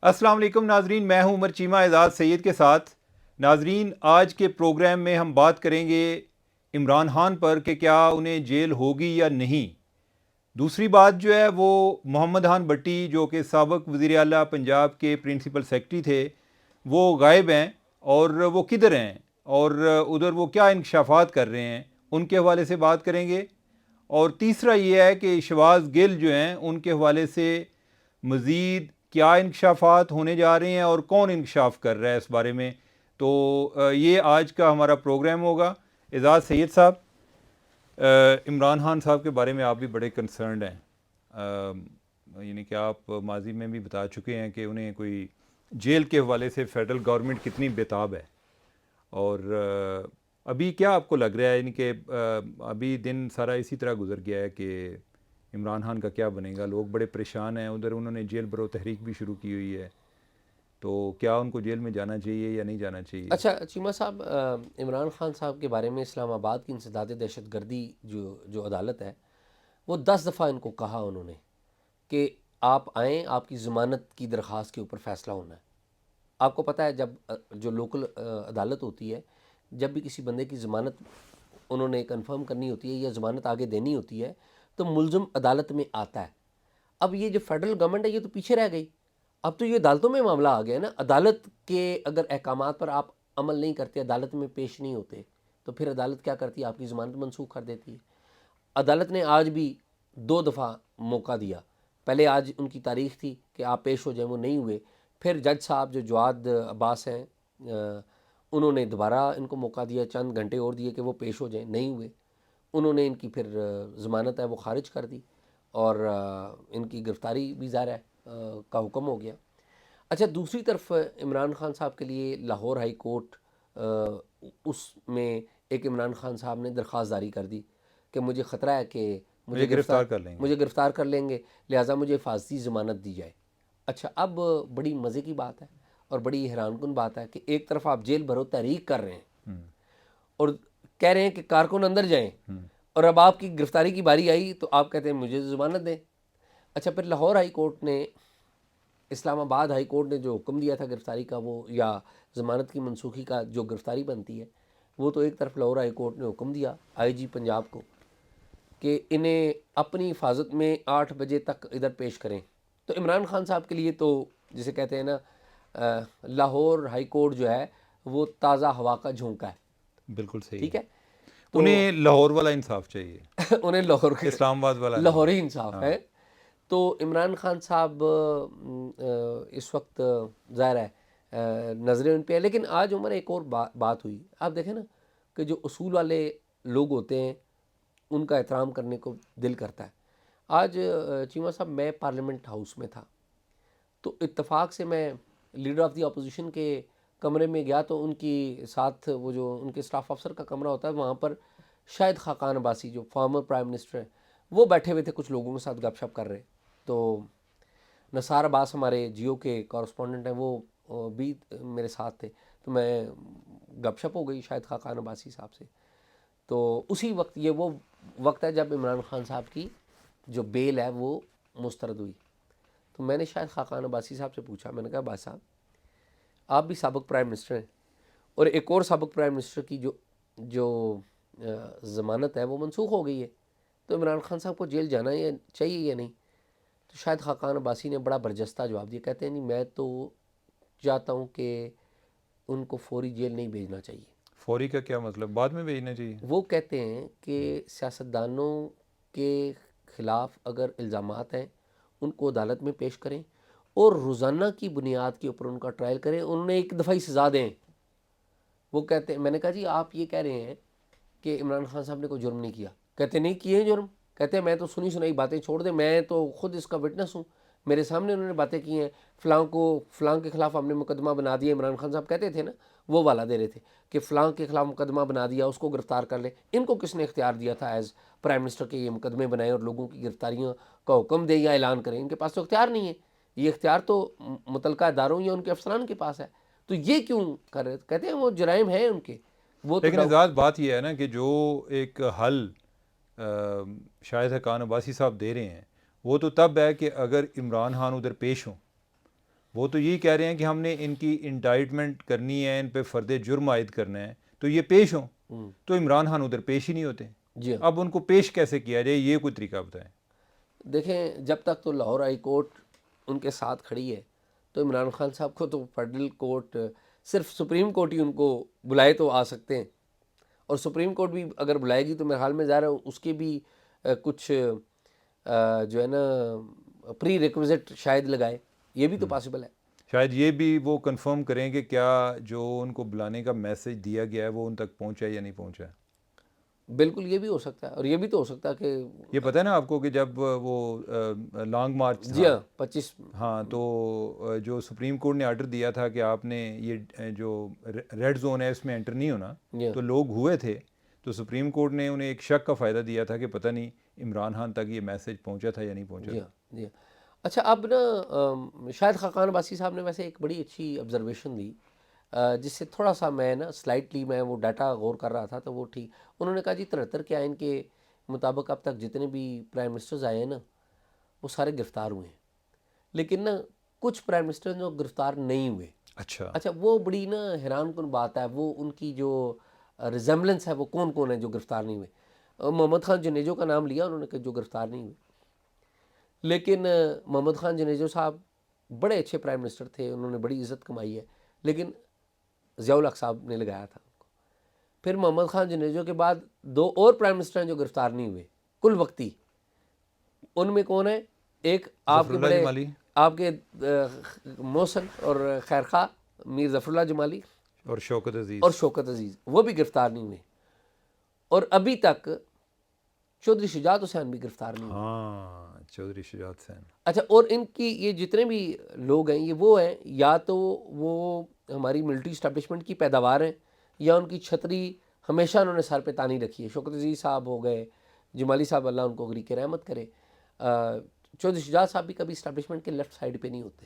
السلام علیکم ناظرین، میں ہوں عمر چیمہ اعزاز سید کے ساتھ۔ ناظرین، آج کے پروگرام میں ہم بات کریں گے عمران خان پر کہ کیا انہیں جیل ہوگی یا نہیں۔ دوسری بات جو ہے وہ محمد خان بٹی جو کہ سابق وزیر اعلیٰ پنجاب کے پرنسپل سیکرٹری تھے، وہ غائب ہیں اور وہ کدھر ہیں اور ادھر وہ کیا انکشافات کر رہے ہیں، ان کے حوالے سے بات کریں گے۔ اور تیسرا یہ ہے کہ شہباز گل جو ہیں ان کے حوالے سے مزید کیا انکشافات ہونے جا رہے ہیں اور کون انکشاف کر رہا ہے اس بارے میں۔ تو یہ آج کا ہمارا پروگرام ہوگا۔ اعزاز سید صاحب، عمران خان صاحب کے بارے میں آپ بھی بڑے کنسرنڈ ہیں، یعنی کہ آپ ماضی میں بھی بتا چکے ہیں کہ انہیں کوئی جیل کے حوالے سے فیڈرل گورنمنٹ کتنی بیتاب ہے، اور ابھی کیا آپ کو لگ رہا ہے، یعنی کہ ابھی دن سارا اسی طرح گزر گیا ہے کہ عمران خان کا کیا بنے گا؟ لوگ بڑے پریشان ہیں، ادھر انہوں نے جیل برو تحریک بھی شروع کی ہوئی ہے، تو کیا ان کو جیل میں جانا چاہیے یا نہیں جانا چاہیے؟ اچھا چیمہ صاحب، عمران خان صاحب کے بارے میں اسلام آباد کی انسداد دہشت گردی جو عدالت ہے، وہ 10 دفعہ ان کو کہا انہوں نے کہ آپ آئیں، آپ کی ضمانت کی درخواست کے اوپر فیصلہ ہونا ہے۔ آپ کو پتہ ہے جب جو لوکل عدالت ہوتی ہے، جب بھی کسی بندے کی ضمانت انہوں نے کنفرم کرنی ہوتی ہے یا ضمانت آگے دینی ہوتی ہے تو ملزم عدالت میں آتا ہے۔ اب یہ جو فیڈرل گورنمنٹ ہے یہ تو پیچھے رہ گئی، اب تو یہ عدالتوں میں معاملہ آ گیا نا۔ عدالت کے اگر احکامات پر آپ عمل نہیں کرتے، عدالت میں پیش نہیں ہوتے، تو پھر عدالت کیا کرتی ہے؟ آپ کی ضمانت منسوخ کر دیتی ہے۔ عدالت نے آج بھی 2 دفعہ موقع دیا۔ پہلے آج ان کی تاریخ تھی کہ آپ پیش ہو جائیں، وہ نہیں ہوئے۔ پھر جج صاحب جو جواد عباس ہیں، انہوں نے دوبارہ ان کو موقع دیا، چند گھنٹے اور دیے کہ وہ پیش ہو جائیں، نہیں ہوئے۔ انہوں نے ان کی پھر ضمانت ہے وہ خارج کر دی اور ان کی گرفتاری بھی ظاہر ہے کا حکم ہو گیا۔ اچھا، دوسری طرف عمران خان صاحب کے لیے لاہور ہائی کورٹ اس میں ایک عمران خان صاحب نے درخواست جاری کر دی کہ مجھے خطرہ ہے کہ مجھے گرفتار کر لیں گے۔ مجھے گرفتار کر لیں گے، لہٰذا مجھے حفاظتی ضمانت دی جائے۔ اچھا، اب بڑی مزے کی بات ہے اور بڑی حیران کن بات ہے کہ ایک طرف آپ جیل بھرو تحریک کر رہے ہیں اور کہہ رہے ہیں کہ کارکن اندر جائیں، اور اب آپ کی گرفتاری کی باری آئی تو آپ کہتے ہیں مجھے ضمانت دیں۔ اچھا، پھر لاہور ہائی کورٹ نے، اسلام آباد ہائی کورٹ نے جو حکم دیا تھا گرفتاری کا، وہ یا ضمانت کی منسوخی کا جو گرفتاری بنتی ہے، وہ تو ایک طرف لاہور ہائی کورٹ نے حکم دیا آئی جی پنجاب کو کہ انہیں اپنی حفاظت میں 8 بجے تک ادھر پیش کریں۔ تو عمران خان صاحب کے لیے تو جسے کہتے ہیں نا، لاہور ہائی کورٹ جو ہے وہ تازہ ہوا کا جھونکا ہے۔ بالکل صحیح ٹھیک ہے، ہے، تو انہیں لاہور والا انصاف چاہیے، انہیں لاہور اسلام آباد والا نہیں۔ لاہوری انصاف ہاں، ہے۔ تو عمران خان صاحب اس وقت ظاہر ہے نظریں ان پہ ہے، لیکن آج عمر ایک اور بات ہوئی۔ آپ دیکھیں نا کہ جو اصول والے لوگ ہوتے ہیں ان کا احترام کرنے کو دل کرتا ہے۔ آج چیمہ صاحب، میں پارلیمنٹ ہاؤس میں تھا تو اتفاق سے میں لیڈر آف دی اپوزیشن کے کمرے میں گیا تو ان کی ساتھ وہ جو ان کے اسٹاف افسر کا کمرہ ہوتا ہے، وہاں پر شاہد خاقان عباسی جو فارمر پرائم منسٹر ہیں وہ بیٹھے ہوئے تھے، کچھ لوگوں کے ساتھ گپ شپ کر رہے۔ تو نثار عباس ہمارے جیو کے کورسپونڈنٹ ہیں، وہ بھی میرے ساتھ تھے، تو میں گپ شپ ہو گئی شاہد خاقان عباسی صاحب سے۔ تو اسی وقت، یہ وہ وقت ہے جب عمران خان صاحب کی جو بیل ہے وہ مسترد ہوئی۔ تو میں نے شاہد خاقان عباسی صاحب سے پوچھا، میں نے کہا بھائی صاحب، آپ بھی سابق پرائم منسٹر ہیں اور ایک اور سابق پرائم منسٹر کی جو ضمانت ہے وہ منسوخ ہو گئی ہے، تو عمران خان صاحب کو جیل جانا چاہیے یا نہیں؟ تو شاہد خاقان عباسی نے بڑا برجستہ جواب دیا، کہتے ہیں نہیں، میں تو چاہتا ہوں کہ ان کو فوری جیل نہیں بھیجنا چاہیے۔ فوری کا کیا مطلب؟ بعد میں بھیجنا چاہیے؟ وہ کہتے ہیں کہ سیاستدانوں کے خلاف اگر الزامات ہیں ان کو عدالت میں پیش کریں اور روزانہ کی بنیاد کے اوپر ان کا ٹرائل کریں، انہیں ایک دفعہ ہی سزا دیں۔ وہ کہتے ہیں، میں نے کہا جی آپ یہ کہہ رہے ہیں کہ عمران خان صاحب نے کوئی جرم نہیں کیا؟ کہتے نہیں کیے ہیں جرم۔ کہتے ہیں میں تو سنی سنائی باتیں چھوڑ دیں، میں تو خود اس کا وٹنس ہوں، میرے سامنے انہوں نے باتیں کی ہیں، فلاں کے خلاف ہم نے مقدمہ بنا دیا۔ عمران خان صاحب کہتے تھے نا، وہ والا دے رہے تھے کہ فلاں کے خلاف مقدمہ بنا دیا، اس کو گرفتار کر لیں۔ ان کو کس نے اختیار دیا تھا ایز پرائم منسٹر کے یہ مقدمے بنائیں اور لوگوں کی گرفتاریوں کا حکم دیں یا اعلان کریں؟ ان کے پاس تو اختیار نہیں ہے، یہ اختیار تو متعلقہ اداروں یا ان کے افسران کے پاس ہے۔ تو یہ کیوں کر رہے؟ کہتے ہیں وہ جرائم ہیں ان کے، وہ تو لیکن اعزاز بات یہ ہے نا کہ جو ایک حل شاہد خاقان عباسی صاحب دے رہے ہیں وہ تو تب ہے کہ اگر عمران خان ادھر پیش ہوں، وہ تو یہی کہہ رہے ہیں کہ ہم نے ان کی انڈائٹمنٹ کرنی ہے، ان پہ فرد جرم عائد کرنا ہے تو یہ پیش ہوں، تو عمران خان ادھر پیش ہی نہیں ہوتے. جی ہاں. اب ان کو پیش کیسے کیا جائے، یہ کوئی طریقہ بتائیں. دیکھیں جب تک تو لاہور ہائی کورٹ ان کے ساتھ کھڑی ہے تو عمران خان صاحب کو تو فیڈرل کورٹ، صرف سپریم کورٹ ہی ان کو بلائے تو آ سکتے ہیں، اور سپریم کورٹ بھی اگر بلائے گی تو میرے حال میں ظاہر ہے اس کے بھی کچھ جو ہے نا پری ریکوزٹ شاید لگائے، یہ بھی تو پاسبل ہے. شاید یہ بھی وہ کنفرم کریں کہ کیا جو ان کو بلانے کا میسج دیا گیا ہے وہ ان تک پہنچا یا نہیں پہنچا. بالکل یہ بھی ہو سکتا ہے، اور یہ بھی تو ہو سکتا ہے کہ یہ پتہ ہے نا آپ کو کہ جب وہ لانگ مارچ جی تھا، ہاں 25 ہاں، تو جو سپریم کورٹ نے آرڈر دیا تھا کہ آپ نے یہ جو ریڈ زون ہے اس میں انٹر نہیں ہونا، جی تو لوگ ہوئے تھے، تو سپریم کورٹ نے انہیں ایک شک کا فائدہ دیا تھا کہ پتہ نہیں عمران خان تک یہ میسج پہنچا تھا یا نہیں پہنچا جی تھا. ہاں. جی ہاں. اچھا اب نا شاید خاقان عباسی صاحب نے ویسے ایک بڑی اچھی آبزرویشن دی، جس سے تھوڑا سا میں نا سلائٹلی میں وہ ڈاٹا غور کر رہا تھا تو وہ ٹھیک. انہوں نے کہا جی 73 کے آئین کے مطابق اب تک جتنے بھی پرائم منسٹرز آئے ہیں نا وہ سارے گرفتار ہوئے ہیں، لیکن نا کچھ پرائم منسٹر جو گرفتار نہیں ہوئے. اچھا، اچھا وہ بڑی نا حیران کن بات ہے، وہ ان کی جو ریزمبلنس ہے وہ کون کون ہے جو گرفتار نہیں ہوئے. محمد خان جنیجو کا نام لیا انہوں نے کہ جو گرفتار نہیں ہوئے، لیکن محمد خان جنیجو صاحب بڑے اچھے پرائم منسٹر تھے، انہوں نے بڑی عزت کمائی ہے، لیکن ضیاء الحق صاحب نے لگایا تھا. پھر محمد خان جنیجو کے بعد 2 اور پرائم منسٹر ہیں جو گرفتار نہیں ہوئے کل وقتی. ان میں کون ہے؟ ایک آپ ظفر کے اللہ بڑے جمالی آپ کے محسن اور خیرخواہ میر ظفر اللہ جمالی اور شوکت عزیز. اور شوکت عزیز، وہ بھی گرفتار نہیں ہوئے. اور ابھی تک چودھری شجاعت حسین بھی گرفتار نہیں ہوئے. ہاں، چودھری شجاعت حسین. اچھا اور ان کی یہ جتنے بھی لوگ ہیں یہ وہ ہیں یا تو وہ ہماری ملٹری اسٹیبلشمنٹ کی پیداوار ہیں یا ان کی چھتری ہمیشہ انہوں نے سر پہ تانی رکھی ہے. شوکت عزیز صاحب ہو گئے، جمالی صاحب اللہ ان کو غریق رحمت کرے، چودھری شجاعت صاحب بھی کبھی اسٹیبلشمنٹ کے لیفٹ سائڈ پہ نہیں ہوتے.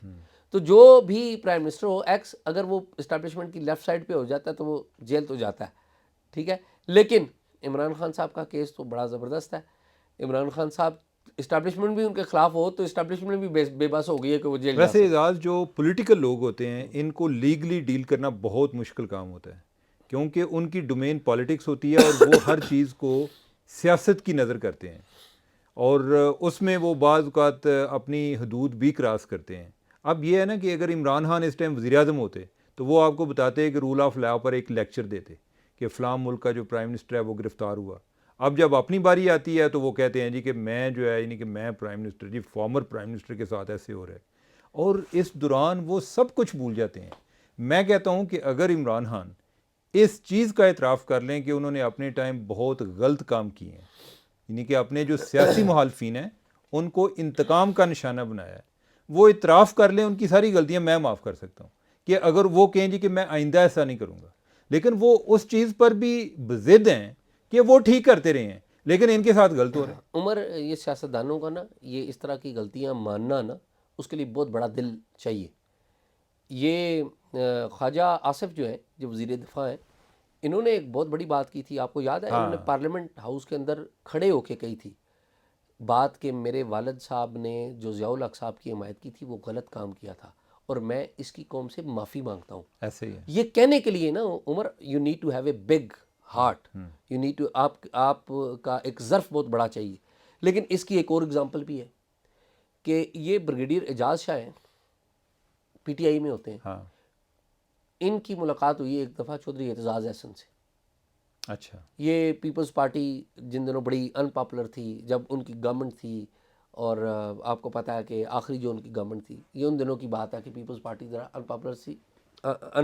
تو جو بھی پرائم منسٹر ہو ایکس اگر وہ اسٹیبلشمنٹ کی لیفٹ سائڈ پہ ہو جاتا ہے تو وہ جیل تو جاتا ہے، ٹھیک ہے. لیکن عمران خان صاحب کا کیس تو بڑا زبردست ہے. عمران خان صاحب اسٹیبلشمنٹ بھی ان کے خلاف ہو تو اسٹیبلشمنٹ بھی بے بس ہو گئی ہے کہ وہ جیل جا ویسے سکتے. اعزاز جو پولیٹیکل لوگ ہوتے ہیں ان کو لیگلی ڈیل کرنا بہت مشکل کام ہوتا ہے، کیونکہ ان کی ڈومین پالیٹکس ہوتی ہے اور وہ ہر چیز کو سیاست کی نظر کرتے ہیں، اور اس میں وہ بعض اوقات اپنی حدود بھی کراس کرتے ہیں. اب یہ ہے نا کہ اگر عمران خان اس ٹائم وزیر اعظم ہوتے تو وہ آپ کو بتاتے ہیں کہ رول آف لا پر ایک لیکچر دیتے کہ فلاں ملک کا جو پرائم منسٹر ہے وہ گرفتار ہوا. اب جب اپنی باری آتی ہے تو وہ کہتے ہیں جی کہ میں جو ہے یعنی کہ میں پرائم منسٹر، جی فارمر پرائم منسٹر کے ساتھ ایسے ہو رہا ہے، اور اس دوران وہ سب کچھ بھول جاتے ہیں. میں کہتا ہوں کہ اگر عمران خان اس چیز کا اعتراف کر لیں کہ انہوں نے اپنے ٹائم بہت غلط کام کیے ہیں، یعنی کہ اپنے جو سیاسی محالفین ہیں ان کو انتقام کا نشانہ بنایا ہے، وہ اعتراف کر لیں ان کی ساری غلطیاں، میں معاف کر سکتا ہوں. کہ اگر وہ کہیں جی کہ میں آئندہ ایسا نہیں کروں گا، لیکن وہ اس چیز پر بھی ضد ہیں کہ وہ ٹھیک کرتے رہے ہیں لیکن ان کے ساتھ غلط ہو رہے ہیں. عمر یہ سیاستدانوں کا نا یہ اس طرح کی غلطیاں ماننا نا اس کے لیے بہت بڑا دل چاہیے. یہ خواجہ آصف جو ہیں جو وزیر دفاع ہیں انہوں نے ایک بہت بڑی بات کی تھی، آپ کو یاد ہے انہوں نے ہاں، پارلیمنٹ ہاؤس کے اندر کھڑے ہو کے کہی تھی بات کہ میرے والد صاحب نے جو ضیاء الحق صاحب کی حمایت کی تھی وہ غلط کام کیا تھا اور میں اس کی قوم سے معافی مانگتا ہوں. ایسے ہی ہے. یہ کہنے کے لیے نا Umar you need to have a big heart, you need to آپ کا ایک ظرف بہت بڑا چاہیے. لیکن اس کی ایک اور اگزامپل بھی ہے کہ یہ بریگیڈیئر اعجاز شاہ ہیں، پی ٹی آئی میں ہوتے ہیں، ہاں، ان کی ملاقات ہوئی ایک دفعہ چودھری اعتزاز احسن سے. اچھا، یہ پیپلز پارٹی جن دنوں بڑی ان پاپولر تھی جب ان کی گورنمنٹ تھی، اور آپ کو پتہ ہے کہ آخری جو ان کی گورنمنٹ تھی یہ ان دنوں کی بات ہے کہ پیپلز پارٹی ذرا ان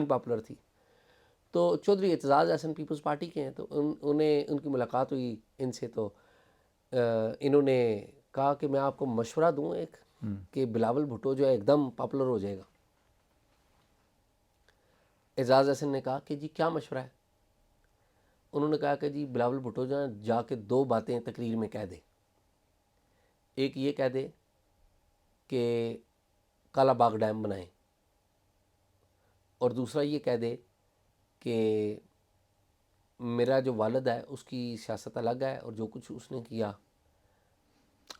پاپولر تھی. تو چودھری اعتزاز احسن پیپلز پارٹی کے ہیں، تو ان کی ملاقات ہوئی ان سے، تو انہوں نے کہا کہ میں آپ کو مشورہ دوں ایک کہ بلاول بھٹو جو ہے ایک دم پاپولر ہو جائے گا. اعجاز احسن نے کہا کہ جی کیا مشورہ ہے؟ انہوں نے کہا کہ جی بلاول بھٹو جا کے 2 باتیں تقریر میں کہہ دے. ایک یہ کہہ دے کہ کالا باغ ڈیم بنائیں، اور دوسرا یہ کہہ دے کہ میرا جو والد ہے اس کی سیاست الگ ہے اور جو کچھ اس نے کیا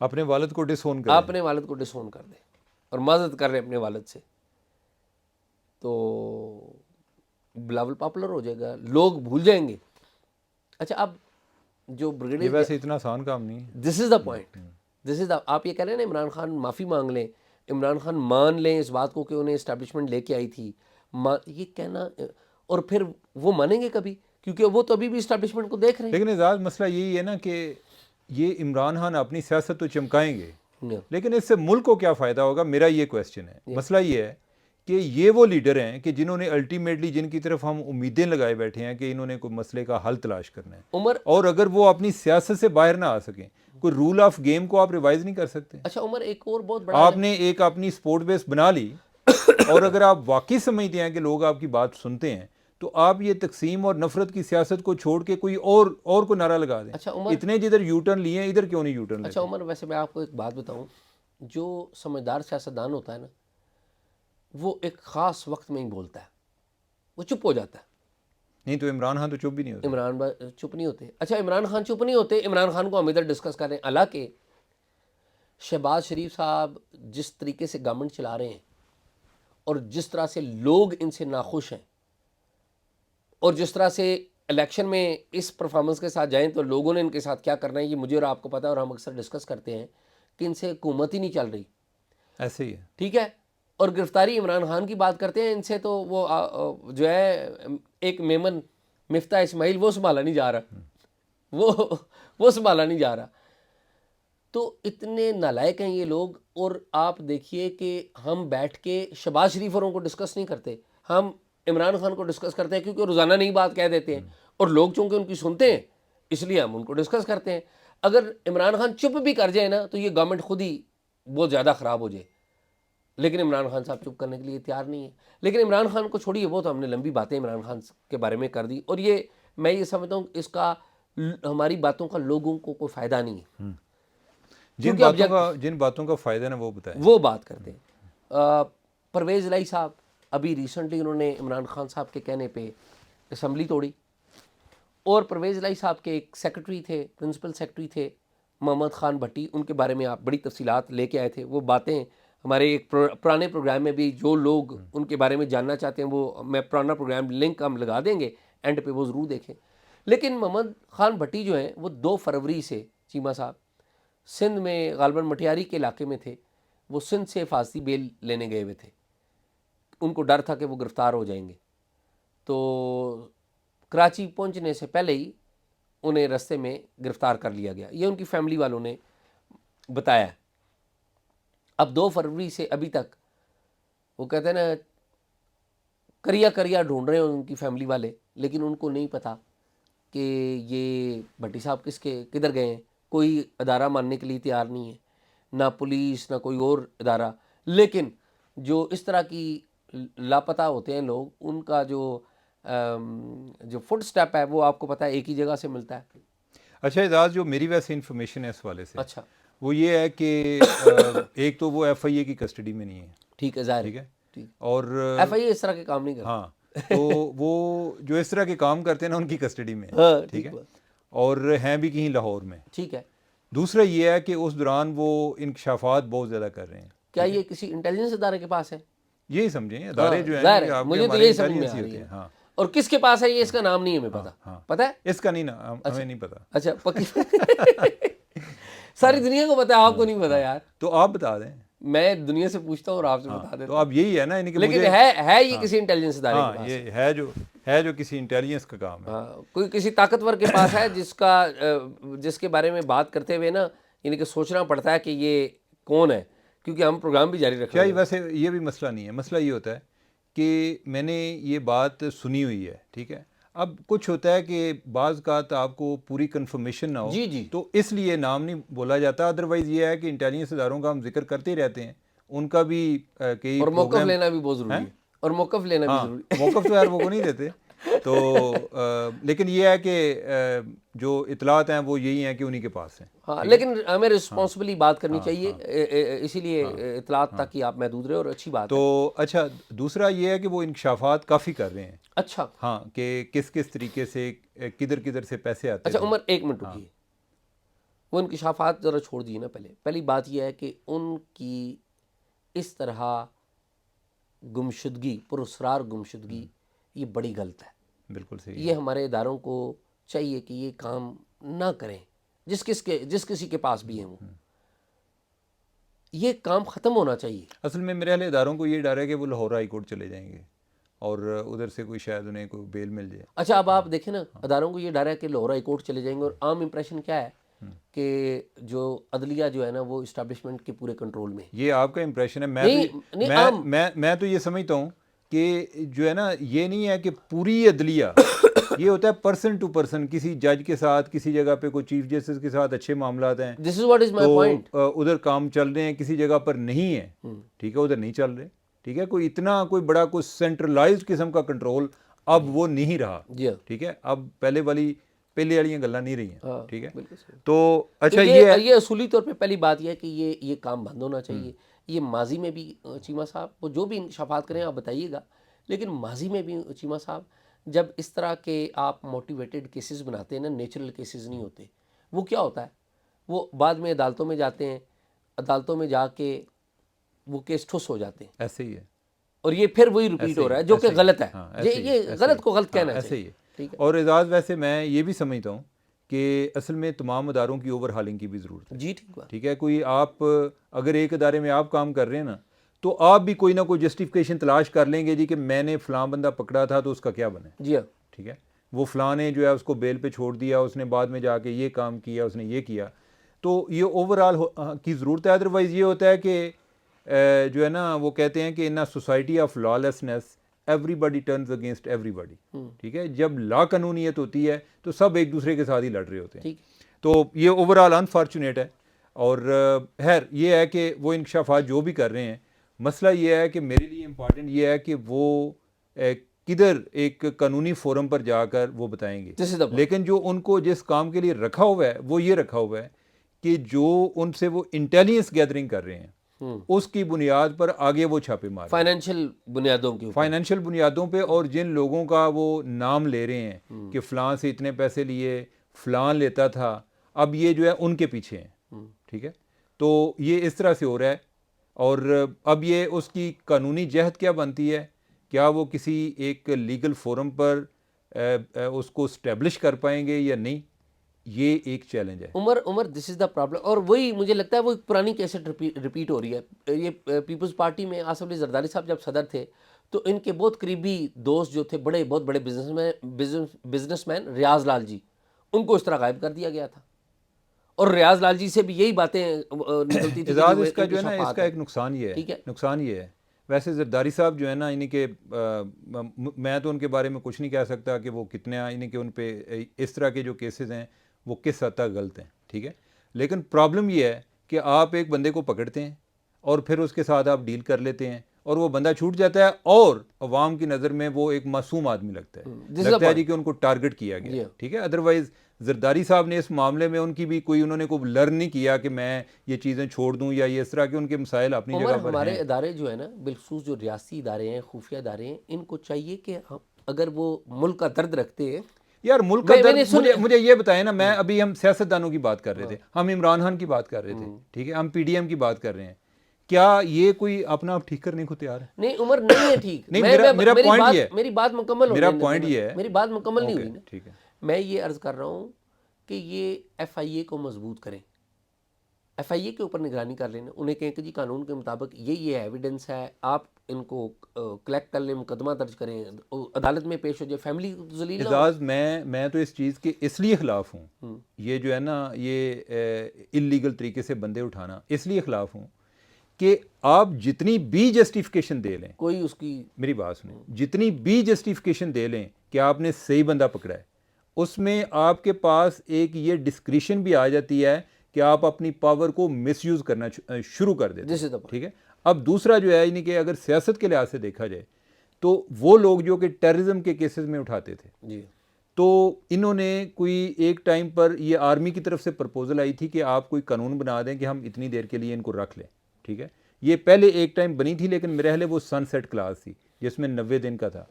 اپنے والد کو ڈس اون کریں. اپنے والد کو ڈس اون کر دے اور معذرت کر رہے اپنے والد سے. تو بلاول پاپولر ہو جائے گا, لوگ بھول جائیں گے. اچھا اب جو یہ بریگیڈیئر, ویسے اتنا آسان کام نہیں ہے. دس از دا پوائنٹ, دس از دا, آپ یہ کہہ رہے ہیں نا عمران خان معافی مانگ لیں, عمران خان مان لیں اس بات کو کہ انہیں اسٹیبلشمنٹ لے کے آئی تھی, یہ کہنا, اور پھر وہ مانیں گے کبھی, کیونکہ وہ تو ابھی بھی اسٹیبلشمنٹ کو دیکھ رہے لیکن اعزاز مسئلہ یہی ہے نا کہ یہ عمران خان اپنی سیاست تو چمکائیں گے, ہیں. لیکن اس سے ملک کو کیا فائدہ ہوگا, میرا یہ کویسچن ہے. مسئلہ یہ ہے کہ یہ وہ لیڈر ہیں کہ جنہوں نے الٹیمیٹلی, جن کی طرف ہم امیدیں لگائے بیٹھے ہیں کہ انہوں نے کوئی مسئلے کا حل تلاش کرنا ہے, عمر, اور اگر وہ اپنی سیاست سے باہر نہ آ سکیں, کوئی رول آف گیم کو آپ ریوائز نہیں کر سکتے. اچھا عمر, ایک اور بہت بڑا, آپ نے ایک اپنی سپورٹ بیس بنا لی, اور اگر آپ واقعی سمجھتے ہیں کہ لوگ آپ کی بات سنتے ہیں, تو آپ یہ تقسیم اور نفرت کی سیاست کو چھوڑ کے کوئی اور کو نعرہ لگا دیں. اچھا عمر, اتنے جدھر یو ٹرن لیے ہیں, ادھر کیوں نہیں یو ٹرن لیتے؟ اچھا عمر, ویسے میں آپ کو ایک بات بتاؤں, جو سمجھدار سیاستدان ہوتا ہے نا, وہ ایک خاص وقت میں ہی بولتا ہے, وہ چپ ہو جاتا ہے. نہیں تو عمران خان تو چپ بھی نہیں ہوتے. عمران چپ نہیں ہوتے. اچھا عمران خان چپ نہیں ہوتے, عمران خان کو ہم ادھر ڈسکس کریں. حالانکہ شہباز شریف صاحب جس طریقے سے گورنمنٹ چلا رہے ہیں, اور جس طرح سے لوگ ان سے ناخوش ہیں, اور جس طرح سے الیکشن میں اس پرفارمنس کے ساتھ جائیں تو لوگوں نے ان کے ساتھ کیا کرنا ہے, یہ مجھے اور آپ کو پتا ہے, اور ہم اکثر ڈسکس کرتے ہیں کہ ان سے حکومت ہی نہیں چل رہی. ایسے ہی ہے. ٹھیک ہے, اور گرفتاری عمران خان کی بات کرتے ہیں, ان سے تو وہ جو ہے ایک میمن مفتاح اسماعیل, وہ سنبھالا نہیں جا رہا, وہ سنبھالا نہیں جا رہا. تو اتنے نالائق ہیں یہ لوگ. اور آپ دیکھیے کہ ہم بیٹھ کے شہباز شریف اوروں کو ڈسکس نہیں کرتے, ہم عمران خان کو ڈسکس کرتے ہیں, کیونکہ روزانہ نئی بات کہہ دیتے ہیں, اور لوگ چونکہ ان کی سنتے ہیں اس لیے ہم ان کو ڈسکس کرتے ہیں. اگر عمران خان چپ بھی کر جائے نا, تو یہ گورنمنٹ خود ہی بہت زیادہ خراب ہو جائے. لیکن عمران خان صاحب چپ کرنے کے لیے تیار نہیں ہے. لیکن عمران خان کو چھوڑیے, وہ تو ہم نے لمبی باتیں عمران خان کے بارے میں کر دی, اور یہ میں یہ سمجھتا ہوں اس کا ہماری باتوں کا لوگوں کو کوئی فائدہ نہیں ہے. جن باتوں کا فائدہ نا وہ بتائیں, وہ بات کرتے ہیں. پرویز الہی صاحب ابھی ریسنٹلی انہوں نے عمران خان صاحب کے کہنے پہ اسمبلی توڑی, اور پرویز الہی صاحب کے ایک سیکرٹری تھے, پرنسپل سیکرٹری تھے محمد خان بھٹی, ان کے بارے میں آپ بڑی تفصیلات لے کے آئے تھے. وہ باتیں ہمارے ایک پرانے پروگرام میں بھی, جو لوگ ان کے بارے میں جاننا چاہتے ہیں, وہ میں پرانا پروگرام لنک ہم لگا دیں گے اینڈ پہ, وہ ضرور دیکھیں. لیکن محمد خان بھٹی جو ہیں وہ 2 فروری سے چیمہ صاحب سندھ میں غالباً مٹیاری کے علاقے میں تھے. وہ سندھ سے حفاظتی بیل لینے گئے ہوئے تھے, ان کو ڈر تھا کہ وہ گرفتار ہو جائیں گے. تو کراچی پہنچنے سے پہلے ہی انہیں رستے میں گرفتار کر لیا گیا, یہ ان کی فیملی والوں نے بتایا. اب 2 فروری سے ابھی تک وہ کہتے ہیں نا کریا ڈھونڈ رہے ہیں ان کی فیملی والے, لیکن ان کو نہیں پتا کہ یہ بھٹی صاحب کدھر گئے ہیں. کوئی ادارہ ماننے کے لیے تیار نہیں ہے, نہ پولیس نہ کوئی اور ادارہ. لیکن جو اس طرح کی لاپتہ ہوتے ہیں لوگ, ان کا جو فٹ سٹیپ ہے وہ آپ کو پتا ہے ایک ہی جگہ سے ملتا ہے. اچھا اعزاز, جو میری ویسے انفارمیشن ہے اس والے سے, اچھا وہ یہ ہے کہ ایک تو وہ ایف آئی اے کی کسٹڈی میں نہیں ہے. ٹھیک ہے, ظاہر ٹھیک ہے, ٹھیک. اور ایف آئی اے اس طرح کے کام نہیں کرتا. ہاں, تو وہ جو اس طرح کے کام کرتے ہیں نا, ان کی کسٹڈی میں, ہاں ٹھیک ہے, بات. اور ہیں بھی کہیں لاہور میں. ٹھیک ہے. دوسرا یہ ہے کہ اس دوران وہ انکشافات بہت زیادہ کر رہے ہیں. کیا یہ کسی انٹیلیجنس ادارے کے پاس ہے؟ یہی سمجھیں, ادارے جو ظاہر ہیں ہے, آپ کے مجھے تو ہمارے یہی سمجھ میں انٹیلیجنس آ ہی رہی ہوتے ہے. ہیں. ہاں, اور کس کے پاس ہے یہ, اس کا نام نہیں ہے ہمیں پتا. پتا ہے اس کا نہیں نا, ہمیں نہیں پتا. اچھا پکی ساری دنیا کو پتا ہے, آپ کو نہیں پتا یار. تو آپ بتا دیں. میں دنیا سے پوچھتا ہوں اور آپ سے بتا دیتا تو اب یہی ہے نا, لیکن ہے یہ کسی انٹیلیجنس ادارے کے پاس. یہ ہے جو کسی انٹیلیجنس کا کام ہے. کوئی کسی طاقتور کے پاس ہے جس کے بارے میں بات کرتے ہوئے نا, یعنی کہ سوچنا پڑتا ہے کہ یہ کون ہے, کیونکہ ہم پروگرام بھی جاری رکھیں. ویسے یہ بھی مسئلہ نہیں ہے. مسئلہ یہ ہوتا ہے کہ میں نے یہ بات سنی ہوئی ہے, ٹھیک ہے. اب کچھ ہوتا ہے کہ بعض اوقات آپ کو پوری کنفرمیشن نہ ہو, جی تو اس لیے نام نہیں بولا جاتا. ادروائز یہ ہے کہ انٹیلیجنس اداروں کا ہم ذکر کرتے ہی رہتے ہیں, ان کا بھی کئی اور موقف پروگرام, لینا بھی بہت ضروری ہے, اور موقف لینا بھی ضروری ہے. موقف تو یار وہ کو نہیں دیتے. تو لیکن یہ ہے کہ جو اطلاعات ہیں وہ یہی ہیں کہ انہی کے پاس ہیں. ہاں, لیکن ہمیں رسپانسبلی بات کرنی چاہیے, اسی لیے اطلاعات تک ہی آپ محدود رہے, اور اچھی بات ہے. تو اچھا, دوسرا یہ ہے کہ وہ انکشافات کافی کر رہے ہیں. اچھا ہاں, کہ کس طریقے سے کدھر سے پیسے آتے ہیں. اچھا عمر, ایک منٹ رکیے. وہ انکشافات ذرا چھوڑ دیجیے نا. پہلی بات یہ ہے کہ ان کی اس طرح گمشدگی، پراسرار گمشدگی، یہ بڑی غلط ہے. بالکل صحیح. یہ ہمارے اداروں کو چاہیے کہ یہ کام نہ کریں، جس کسی کے پاس بھی ہیں وہ، یہ کام ختم ہونا چاہیے. اصل میں میرے اہل اداروں کو یہ ڈر ہے کہ وہ لاہور ہائی کورٹ چلے جائیں گے اور ادھر سے کوئی شاید انہیں کوئی بیل مل جائے. اچھا اب آپ دیکھیں نا، اداروں کو یہ ڈر ہے کہ لاہور ہائی کورٹ چلے جائیں گے، اور عام امپریشن کیا ہے کہ جو عدلیہ جو ہے نا وہ اسٹیبلشمنٹ کے پورے کنٹرول میں. یہ آپ کا امپریشن ہے. نہیں، میں تو یہ سمجھتا ہوں کہ جو ہے نا یہ نہیں ہے کہ پوری عدلیہ یہ ہوتا ہے پرسن ٹو پرسن. کسی جج کے ساتھ کسی جگہ پہ کوئی چیف جسٹس کے ساتھ اچھے معاملات ہیں دس is what is my point, تو ادھر کام چل رہے ہیں، کسی جگہ پر نہیں ہے، ٹھیک ہے، ادھر نہیں چل رہے، ٹھیک ہے. کوئی اتنا کوئی بڑا کوئی سینٹرلائزڈ قسم کا کنٹرول اب وہ نہیں رہا، ٹھیک ہے. اب پہلے والی گلاں نہیں رہی ہیں، ٹھیک ہے. تو اچھا یہ اصولی طور پہ پہلی بات یہ ہے کہ یہ کام بند ہونا چاہیے. یہ ماضی میں بھی چیمہ صاحب وہ جو بھی انکشافات کریں آپ بتائیے گا، لیکن ماضی میں بھی چیمہ صاحب جب اس طرح کے آپ موٹیویٹڈ کیسز بناتے ہیں نا، نیچرل کیسز نہیں ہوتے، وہ کیا ہوتا ہے، وہ بعد میں عدالتوں میں جاتے ہیں، عدالتوں میں جا کے وہ کیس ٹھس ہو جاتے ہیں. ایسے ہی ہے، اور یہ پھر وہی ریپیٹ ہو رہا ہے جو کہ غلط ہے. یہ غلط کو غلط کہنا ایسے چاہیے. ہی ہے. اور اعزاز ویسے میں یہ بھی سمجھتا ہوں کہ اصل میں تمام اداروں کی اوور ہالنگ کی بھی ضرورت ہے. جی ٹھیک بات. ٹھیک ہے، کوئی آپ اگر ایک ادارے میں آپ کام کر رہے ہیں نا تو آپ بھی کوئی نہ کوئی جسٹیفیکیشن تلاش کر لیں گے جی کہ میں نے فلاں بندہ پکڑا تھا تو اس کا کیا بنے. جی ہاں، ٹھیک ہے، وہ فلاں نے جو ہے اس کو بیل پہ چھوڑ دیا، اس نے بعد میں جا کے یہ کام کیا، اس نے یہ کیا. تو یہ اوور آل کی ضرورت ہے. ادروائز یہ ہوتا ہے کہ جو ہے نا وہ کہتے ہیں کہ in society of lawlessness everybody turns against everybody. ٹھیک ہے، جب لا قانونیت ہوتی ہے تو سب ایک دوسرے کے ساتھ ہی لڑ رہے ہوتے ہیں. تو یہ اوور آل انفارچونیٹ ہے. اور خیر یہ ہے کہ وہ انکشافات جو بھی کر رہے ہیں، مسئلہ یہ ہے کہ میرے لیے امپارٹنٹ یہ ہے کہ وہ کدھر ایک قانونی فورم پر جا کر وہ بتائیں گے. لیکن جو ان کو جس کام کے لیے رکھا ہوا ہے وہ یہ رکھا ہوا ہے کہ جو ان سے وہ انٹیلیجنس گیدرنگ کر رہے ہیں اس کی بنیاد پر آگے وہ چھاپے مار فائنینشیل بنیادوں پہ، اور جن لوگوں کا وہ نام لے رہے ہیں کہ فلاں سے اتنے پیسے لیے، فلاں لیتا تھا، اب یہ جو ہے ان کے پیچھے ہیں. ٹھیک ہے، تو یہ اس طرح سے ہو رہا ہے. اور اب یہ اس کی قانونی جہت کیا بنتی ہے، کیا وہ کسی ایک لیگل فورم پر اس کو اسٹیبلش کر پائیں گے یا نہیں، یہ ایک چیلنج ہے. عمر دس از دا پرابلم. اور وہی مجھے لگتا ہے وہ ایک پرانی کیسٹ ریپیٹ ہو رہی ہے. یہ پیپلز پارٹی میں آصف علی زرداری صاحب جب صدر تھے تو ان کے بہت قریبی دوست جو تھے، بہت بڑے بزنس مین ریاض لال جی، ان کو اس طرح غائب کر دیا گیا تھا. اور ریاض لال جی سے بھی یہی باتیں نکلتی تھیں. اس کا جو ہے نا اس کا ایک نقصان یہ ہے ویسے زرداری صاحب جو ہے نا یعنی کہ میں تو ان کے بارے میں کچھ نہیں کہہ سکتا کہ وہ کتنے یعنی کہ ان پہ اس طرح کے جو کیسز ہیں وہ کس حد تک غلط ہیں. ٹھیک ہے، لیکن پرابلم یہ ہے کہ آپ ایک بندے کو پکڑتے ہیں اور پھر اس کے ساتھ آپ ڈیل کر لیتے ہیں اور وہ بندہ چھوٹ جاتا ہے اور عوام کی نظر میں وہ ایک معصوم آدمی لگتا ہے جی کہ ان کو ٹارگٹ کیا گیا. ٹھیک ہے، ادروائز زرداری صاحب نے اس معاملے میں ان کی بھی انہوں نے کوئی لرن نہیں کیا کہ میں یہ چیزیں چھوڑ دوں یا یہ اس طرح کے ان کے مسائل اپنی جگہ پر ہیں. ہمارے ادارے جو ہے نا بالخصوص جو ریاستی ادارے ہیں، خفیہ ادارے ہیں، ان کو چاہیے کہ اگر وہ ملک کا درد رکھتے ہیں یار، ملک کا درد مجھے یہ بتائیں نا، میں ابھی ہم سیاستدانوں کی بات کر رہے تھے، ہم عمران خان کی بات کر رہے تھے، ٹھیک ہے، ہم پی ڈی ایم کی بات کر رہے ہیں، کیا یہ کوئی اپنا آپ ٹھیک کرنے کو تیار ہے؟ نہیں عمر، نہیں ہے ٹھیک. میرا پوائنٹ یہ ہے، میری بات مکمل نہیں ہوئی نا. ٹھیک ہے، میں یہ عرض کر رہا ہوں کہ یہ ایف آئی اے کو مضبوط کریں، ایف آئی اے کے اوپر نگرانی کر لینا، انہیں کہیں کہ جی قانون کے مطابق یہ ایویڈنس ہے، آپ ان کو کلیکٹ کر لیں، مقدمہ درج کریں، عدالت میں پیش ہو جائے، فیملی ذلیل نہ ہو. اعزاز میں تو اس چیز کے اس لیے خلاف ہوں، یہ جو ہے نا یہ انلیگل طریقے سے بندے اٹھانا اس لیے خلاف ہوں کہ آپ جتنی بھی جسٹیفیکیشن دے لیں، کوئی اس کی میری بات سنیں، جتنی بھی جسٹیفیکیشن دے لیں کہ آپ نے صحیح بندہ پکڑا ہے، اس میں آپ کے پاس ایک یہ ڈسکریشن بھی آ جاتی ہے کہ آپ اپنی پاور کو مس یوز کرنا شروع کر دیتے ہیں. ٹھیک ہے، اب دوسرا جو ہے یعنی کہ اگر سیاست کے لحاظ سے دیکھا جائے تو وہ لوگ جو کہ ٹیررزم کے کیسز میں اٹھاتے تھے، تو انہوں نے کوئی ایک ٹائم پر یہ آرمی کی طرف سے پرپوزل آئی تھی کہ آپ کوئی قانون بنا دیں کہ ہم اتنی دیر کے لیے ان کو رکھ لیں. ٹھیک ہے، یہ پہلے ایک ٹائم بنی تھی لیکن میرے حالے وہ سن سیٹ کلاس تھی جس میں 90 دن کا تھا.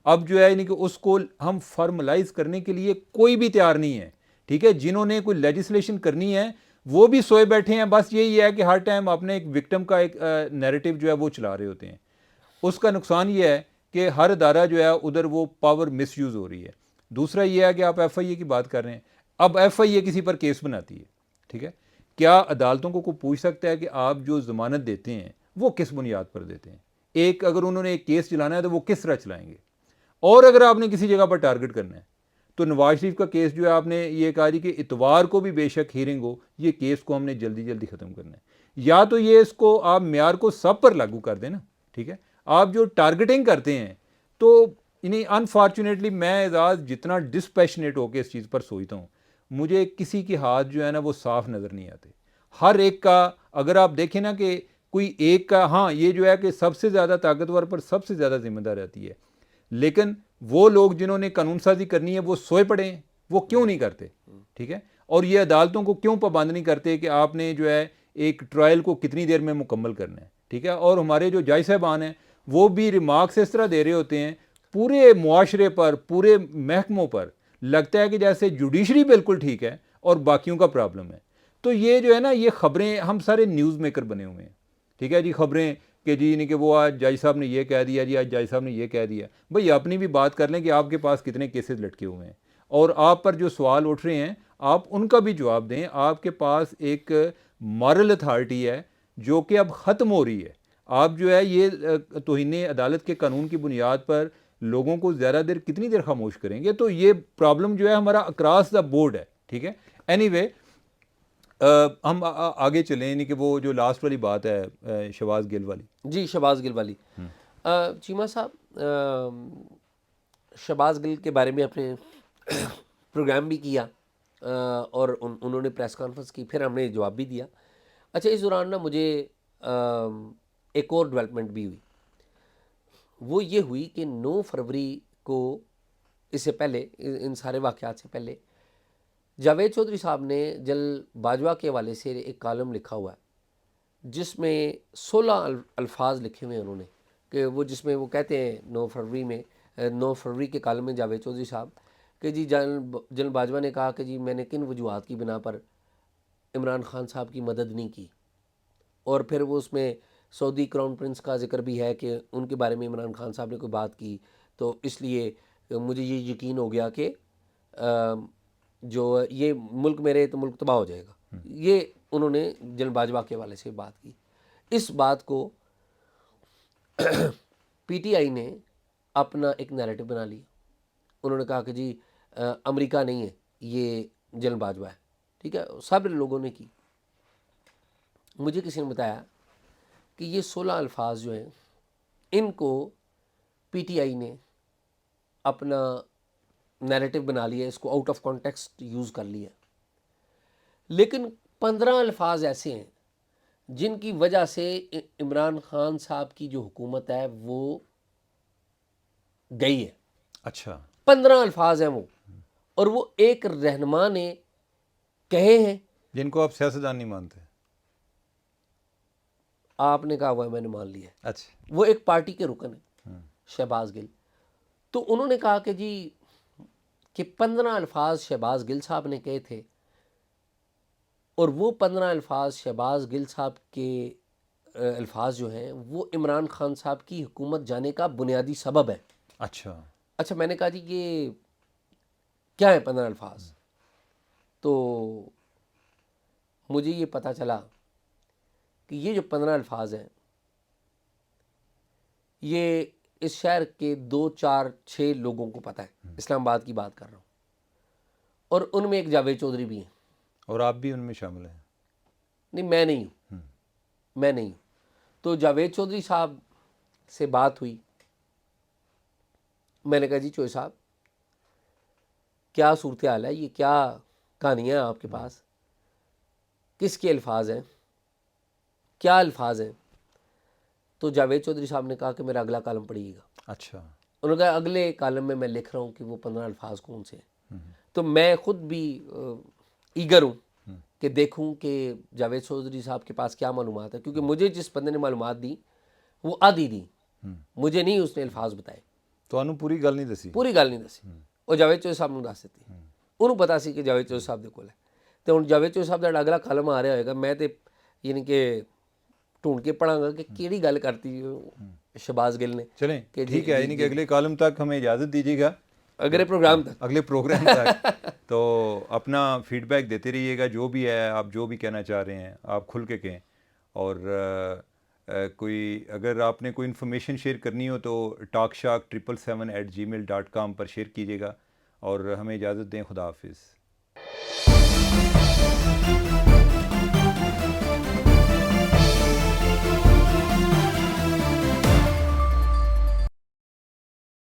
اب جو ہے یعنی کہ اس کو ہم فارملائز کرنے کے لیے کوئی بھی تیار نہیں ہے. ٹھیک ہے، جنہوں نے کوئی لیجسلیشن کرنی ہے وہ بھی سوئے بیٹھے ہیں. بس یہی ہے کہ ہر ٹائم اپنے ایک وکٹم کا ایک نیریٹو جو ہے وہ چلا رہے ہوتے ہیں. اس کا نقصان یہ ہے کہ ہر ادارہ جو ہے ادھر وہ پاور مس یوز ہو رہی ہے. دوسرا یہ ہے کہ آپ ایف آئی اے کی بات کر رہے ہیں, اب ایف آئی اے کسی پر کیس بناتی ہے, ٹھیک ہے, کیا عدالتوں کو کوئی پوچھ سکتا ہے کہ آپ جو ضمانت دیتے ہیں وہ کس بنیاد پر دیتے ہیں؟ ایک اگر انہوں نے ایک کیس چلانا ہے تو وہ کس طرح چلائیں گے؟ اور اگر آپ نے کسی جگہ پر ٹارگٹ کرنا ہے تو نواز شریف کا کیس جو ہے آپ نے یہ کہا جی کہ اتوار کو بھی بے شک ہیرنگ ہو, یہ کیس کو ہم نے جلدی جلدی ختم کرنا ہے. یا تو یہ اس کو آپ معیار کو سب پر لاگو کر دیں نا, ٹھیک ہے. آپ جو ٹارگٹنگ کرتے ہیں تو یعنی انفارچونیٹلی میں اعزاز جتنا ڈسپیشنیٹ ہو کے اس چیز پر سوچتا ہوں, مجھے کسی کے ہاتھ جو ہے نا وہ صاف نظر نہیں آتے. ہر ایک کا اگر آپ دیکھیں نا کہ کوئی ایک کا, ہاں یہ جو ہے کہ سب سے زیادہ طاقتور پر سب سے زیادہ ذمہ دار رہتی ہے, لیکن وہ لوگ جنہوں نے قانون سازی کرنی ہے وہ سوئے پڑے ہیں, وہ کیوں نہیں کرتے؟ ٹھیک ہے. اور یہ عدالتوں کو کیوں پابند نہیں کرتے کہ آپ نے جو ہے ایک ٹرائل کو کتنی دیر میں مکمل کرنا ہے, ٹھیک ہے. اور ہمارے جو جج صاحبان ہیں وہ بھی ریمارکس اس طرح دے رہے ہوتے ہیں پورے معاشرے پر, پورے محکموں پر, لگتا ہے کہ جیسے جوڈیشری بالکل ٹھیک ہے اور باقیوں کا پرابلم ہے. تو یہ جو ہے نا یہ خبریں, ہم سارے نیوز میکر بنے ہوئے ہیں, ٹھیک ہے جی, خبریں کہ جی نہیں کہ وہ آج جج صاحب نے یہ کہہ دیا, جی آج جج صاحب نے یہ کہہ دیا. بھئی اپنی بھی بات کر لیں کہ آپ کے پاس کتنے کیسز لٹکے ہوئے ہیں اور آپ پر جو سوال اٹھ رہے ہیں آپ ان کا بھی جواب دیں. آپ کے پاس ایک مارل اتھارٹی ہے جو کہ اب ختم ہو رہی ہے. آپ جو ہے یہ توہین عدالت کے قانون کی بنیاد پر لوگوں کو زیادہ دیر کتنی دیر خاموش کریں گے؟ تو یہ پرابلم جو ہے ہمارا اکراس دا بورڈ ہے, ٹھیک ہے. اینی وے ہم آگے چلیں, یعنی کہ وہ جو لاسٹ والی بات ہے شہباز گل والی. جی, شہباز گل والی. چیمہ صاحب, شہباز گل کے بارے میں اپنے پروگرام بھی کیا اور انہوں نے پریس کانفرنس کی, پھر ہم نے جواب بھی دیا. اچھا, اس دوران نا مجھے ایک اور ڈیولپمنٹ بھی ہوئی. وہ یہ ہوئی کہ 9 فروری کو, اس سے پہلے, ان سارے واقعات سے پہلے, جاوید چودھری صاحب نے جنرل باجوہ کے حوالے سے ایک کالم لکھا ہوا ہے جس میں 16 الفاظ لکھے ہوئے ہیں انہوں نے, کہ وہ جس میں وہ کہتے ہیں 9 فروری کے کالم میں جاوید چودھری صاحب کہ جی جنرل باجوہ نے کہا کہ جی میں نے کن وجوہات کی بنا پر عمران خان صاحب کی مدد نہیں کی. اور پھر وہ اس میں سعودی کراؤن پرنس کا ذکر بھی ہے کہ ان کے بارے میں عمران خان صاحب نے کوئی بات کی تو اس لیے مجھے یہ یقین ہو گیا کہ جو یہ ملک میں رہے تو ملک تباہ ہو جائے گا. یہ انہوں نے جنرل باجوہ کے حوالے سے بات کی. اس بات کو پی ٹی آئی نے اپنا ایک نیریٹو بنا لیا. انہوں نے کہا کہ جی امریکہ نہیں ہے, یہ جنرل باجوہ ہے, ٹھیک ہے. سب لوگوں نے کی. مجھے کسی نے بتایا کہ یہ 16 الفاظ جو ہیں ان کو پی ٹی آئی نے اپنا نیریٹو بنا لیا, اس کو آؤٹ آف کانٹیکسٹ یوز کر لیا. لیکن 15 الفاظ ایسے ہیں جن کی وجہ سے عمران خان صاحب کی جو حکومت ہے وہ گئی ہے. اچھا, 15 الفاظ ہیں وہ, اور وہ ایک رہنما نے کہے ہیں جن کو آپ سیاستدان نہیں مانتے. آپ نے کہا ہوا ہے, میں نے مان لیا ہے. اچھا, وہ ایک پارٹی کے رکن ہیں شہباز گل. تو انہوں نے کہا کہ جی کہ 15 الفاظ شہباز گل صاحب نے کہے تھے, اور وہ 15 الفاظ شہباز گل صاحب کے الفاظ جو ہیں وہ عمران خان صاحب کی حکومت جانے کا بنیادی سبب ہے. اچھا, میں نے کہا جی یہ کیا ہے 15 الفاظ؟ تو مجھے یہ پتہ چلا کہ یہ جو 15 الفاظ ہیں یہ اس شہر کے 2 4 6 لوگوں کو پتہ ہے. اسلام آباد کی بات کر رہا ہوں, اور ان میں ایک جاوید چودھری بھی ہیں. اور آپ بھی ان میں شامل ہیں؟ نہیں, میں نہیں ہوں, میں نہیں ہوں. تو جاوید چودھری صاحب سے بات ہوئی. میں نے کہا جی چودھری صاحب کیا صورتحال ہے, یہ کیا کہانیاں ہیں آپ کے پاس, کس کے الفاظ ہیں, کیا الفاظ ہیں؟ تو جاوید چودھری صاحب نے کہا کہ میرا اگلا کالم پڑھیے گا. اچھا, انہوں نے کہا اگلے کالم میں لکھ رہا ہوں کہ وہ 15 الفاظ کون سے ہیں. تو میں خود بھی ایگر ہوں کہ دیکھوں کہ جاوید چودھری صاحب کے پاس کیا معلومات ہے, کیونکہ مجھے جس بندے نے معلومات دی وہ آدھی دی, مجھے نہیں اس نے الفاظ بتائے. تو انہوں پوری گل نہیں دسی؟ پوری گل نہیں دسی, اور جاوید چودھری صاحب نے دس دیتی. انہوں پتا سی کہ جاوید چودھری صاحب دے کول ہے. تو ہوں جاوید چودھری صاحب کا اگلا کالم آ رہا ہوئے گا, میں تو یعنی کہ ਢੂੰਡ ਕੇ ਪੜਾਂਗਾ ਕਿ ਕਿਹੜੀ ਗੱਲ ਕਰਤੀ ਸ਼ਹਬਾਜ਼ ਗਿੱਲ ਨੇ. چلیں ٹھیک ہے, یعنی کہ اگلے کالم تک ہمیں اجازت دیجیے گا, اگلے پروگرام تک, اگلے پروگرام تک. تو اپنا فیڈ بیک دیتے رہیے گا, جو بھی ہے آپ جو بھی کہنا چاہ رہے ہیں آپ کھل کے کہیں. اور کوئی اگر آپ نے کوئی انفارمیشن شیئر کرنی ہو تو talkshark777@gmail.com پر شیئر کیجیے گا. اور ہمیں اجازت دیں, خدا حافظ.